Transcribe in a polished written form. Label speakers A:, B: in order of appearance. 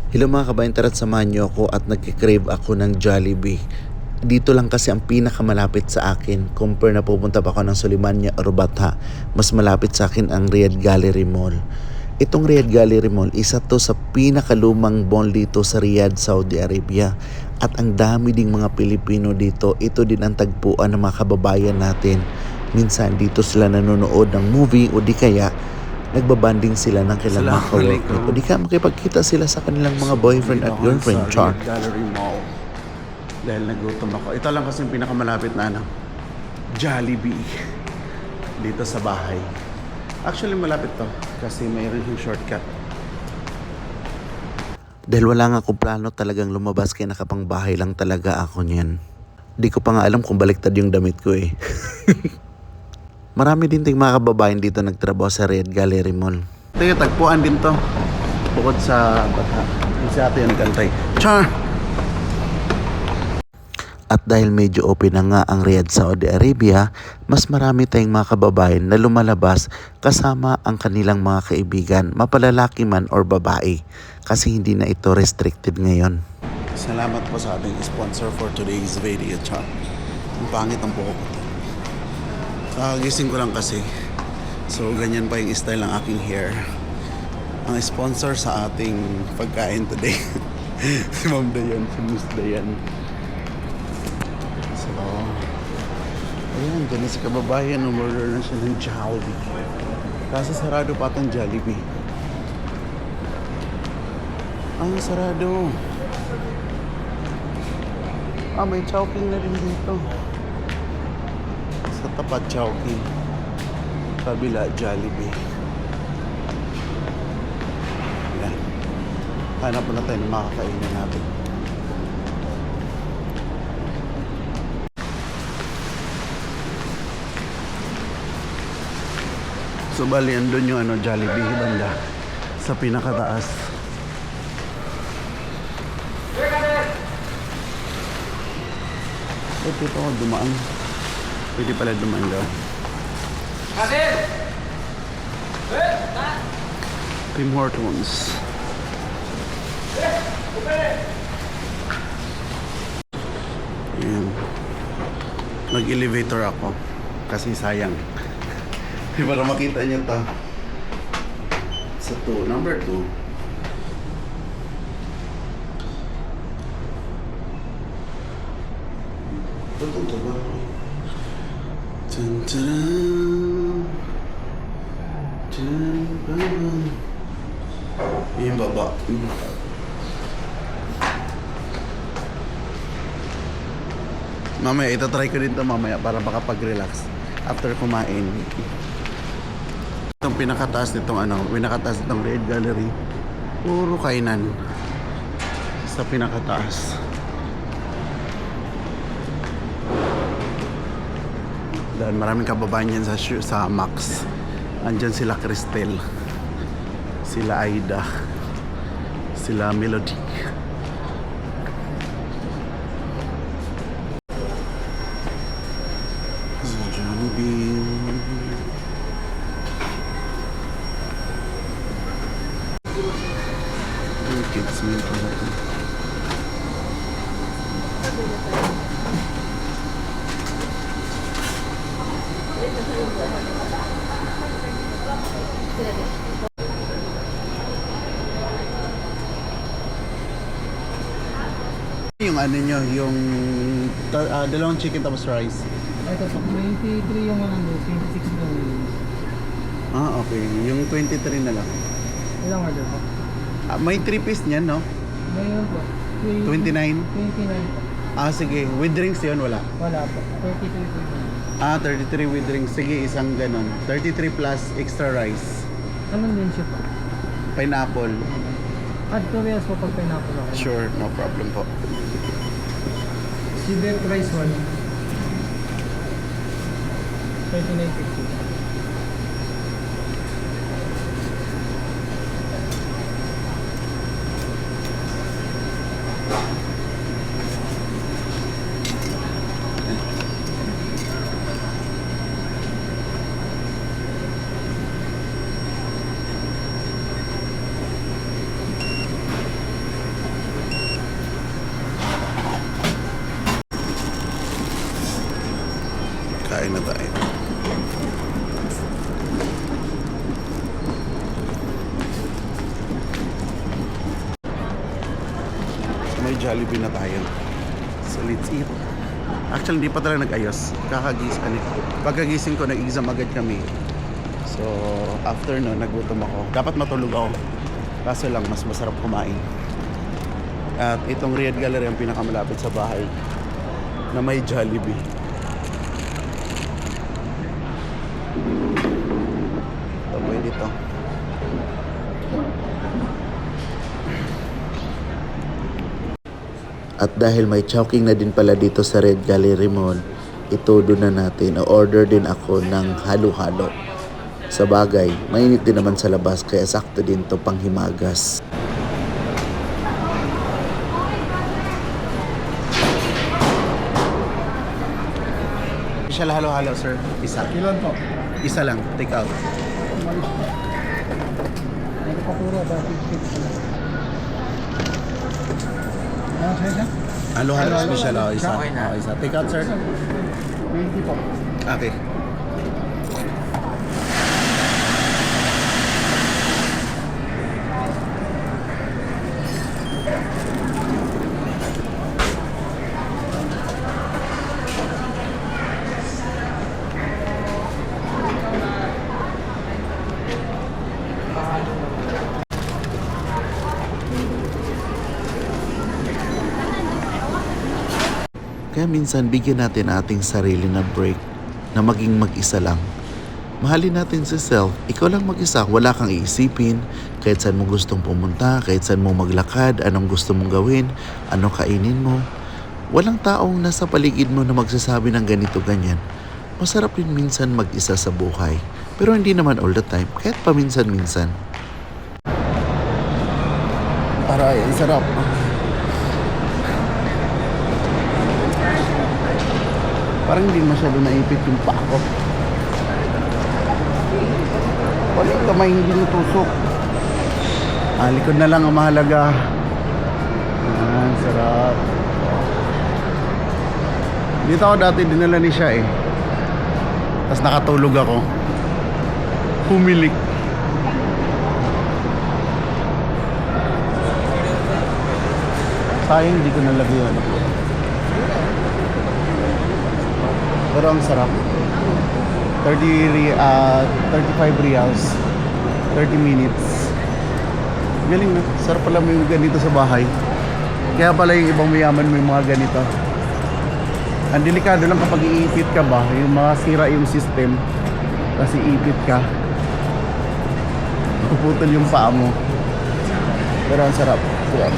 A: Hello mga kabayan, tara't samahan niyo ako at nagkikrave ako ng Jollibee. Dito lang kasi ang pinakamalapit sa akin. Compare na pupunta pa ako ng Sulimanya o Batha, mas malapit sa akin ang Riyadh Gallery Mall. Itong Riyadh Gallery Mall, isa to sa pinakalumang mall dito sa Riyadh, Saudi Arabia. At ang dami ding mga Pilipino dito. Ito din ang tagpuan ng mga kababayan natin. Minsan dito sila nanonood ng movie o di kaya nagbabanding sila ng kailang mga ka-workmate o di ka makipagkita sila sa kanilang mga boyfriend at girlfriend, char.
B: Gallery Mall. Dahil nagutom ako. Ito lang kasi yung pinakamalapit na Jollibee. Dito sa bahay. Actually malapit to kasi mayroon yung shortcut.
A: Dahil wala nga akong plano talagang lumabas kaya nakapangbahay lang talaga ako niyan. Di ko pa nga alam kung baliktad yung damit ko eh. Marami din ting mga kababayan dito nagtrabaho sa Riyadh Gallery Mall.
B: Ito yung tagpuan din to. Bukod sa Batha. Yung si ate yung nagantay. Char!
A: At dahil medyo open na nga ang Riyadh, Saudi Arabia, mas marami tayong mga kababayan na lumalabas kasama ang kanilang mga kaibigan, mapalalaki man or babae. Kasi hindi na ito restricted ngayon.
B: Salamat po sa ating sponsor for today's video, Char. Ang pangit ang buhok ko. Gising ko lang kasi. So ganyan pa yung style ng aking hair. Ang sponsor sa ating pagkain today si Ma'am Dayan, si Miss Dayan. So ayan, dyan na si kababayan. Umorder na siya ng Jollibee. Kasi sarado pa itong Jollibee. Ang sarado. May chowking na rin dito. Sa tapat Chowking, kabila Jollibee. Yan. Hanap na tayo ng makakainan natin. So bali andun yung Jollibee banda sa pinakataas. Dito ako dumaan. Pwede pala dumaan daw. Tim Hortons. Ayan. Nag-elevator ako. Kasi sayang. Para makita niyo to. Sa 2, number 2. Ito ba? Dun, dun, dun, dun. Yung baba. Mamaya, itatry ko din ito mamaya para makapag-relax after kumain. Itong pinakataas nitong pinakataas nitong Riyadh Gallery. Puro kainan. Sa pinakataas. Dan maraming kababayan yan sa Max. Andyan sila Cristel, sila Aida, sila Melody. Jollibee. Kids meal pa natin. Yung nyo, yung dalawang chicken tapos rice.
C: Ito po, 23 yung 26 yung
B: Okay. Yung 23 na lang.
C: ilang order po?
B: May 3 piece niyan, no?
C: Ngayon po,
B: 29?
C: 29 po.
B: Sige. With drinks yun, wala?
C: Wala po, 33 po.
B: 33 with drinks. Sige, isang ganon. 33 plus extra rice.
C: Anong din siya po?
B: Pineapple.
C: Add to yes po pag pineapple ako.
B: Sure, no problem po.
C: Silver rice 1. 39.50.
B: Kain na tayo. So may Jollibee na tayo. So let's eat. Actually, hindi pa talaga nag-ayos. Pagkagising ko, nag-exam agad kami. So, after no, nagutom ako. Dapat matulog ako. Kaso lang, mas masarap kumain. At itong Riyadh Gallery ang pinakamalapit sa bahay na may Jollibee. Ito, pwede ito.
A: At dahil may chowking na din pala dito sa Riyadh Gallery Mall, itudo na natin. O-order din ako ng halo-halo. Sa bagay, mainit din naman sa labas kaya sakto din to pang himagas.
B: Special halo-halo, sir. Isa.
C: Ilan po?
B: Isa lang. Take out.
C: Ano pa puro ba? 6. Ano sa isa?
B: Halo-halo special.
C: Halo-halo.
B: Isa.
C: Okay na.
B: Isa. Take out, sir.
C: 20 po.
B: Okay.
A: Kaya minsan bigyan natin ating sarili na break na maging mag-isa lang. Mahalin natin si self. Ikaw lang mag-isa, wala kang iisipin. Kahit saan mo gustong pumunta, kahit saan mo maglakad, anong gusto mong gawin, ano kainin mo. Walang taong nasa paligid mo na magsasabi ng ganito ganyan. Masarap rin minsan mag-isa sa buhay. Pero hindi naman all the time, kahit paminsan-minsan.
B: Aray, ang sarap. Parang hindi masyado naipit yung paa ko. Wala yung kamay hindi natusok. Likod na lang ang mahalaga. Sarap. Dito ako dati dinala ni siya eh. Tapos nakatulog ako. Humilik. Sayang hindi ko nalagyan. Pero ang sarap. 35 reals. 30 minutes. Galing na. Sarap pala may ganito sa bahay. Kaya pala yung ibang mayaman may mga ganito. Ang delikado lang kapag iipit ka ba, yung masira yung system. Kasi ipit ka. Puputol yung paa mo. Pero ang sarap. Sarap.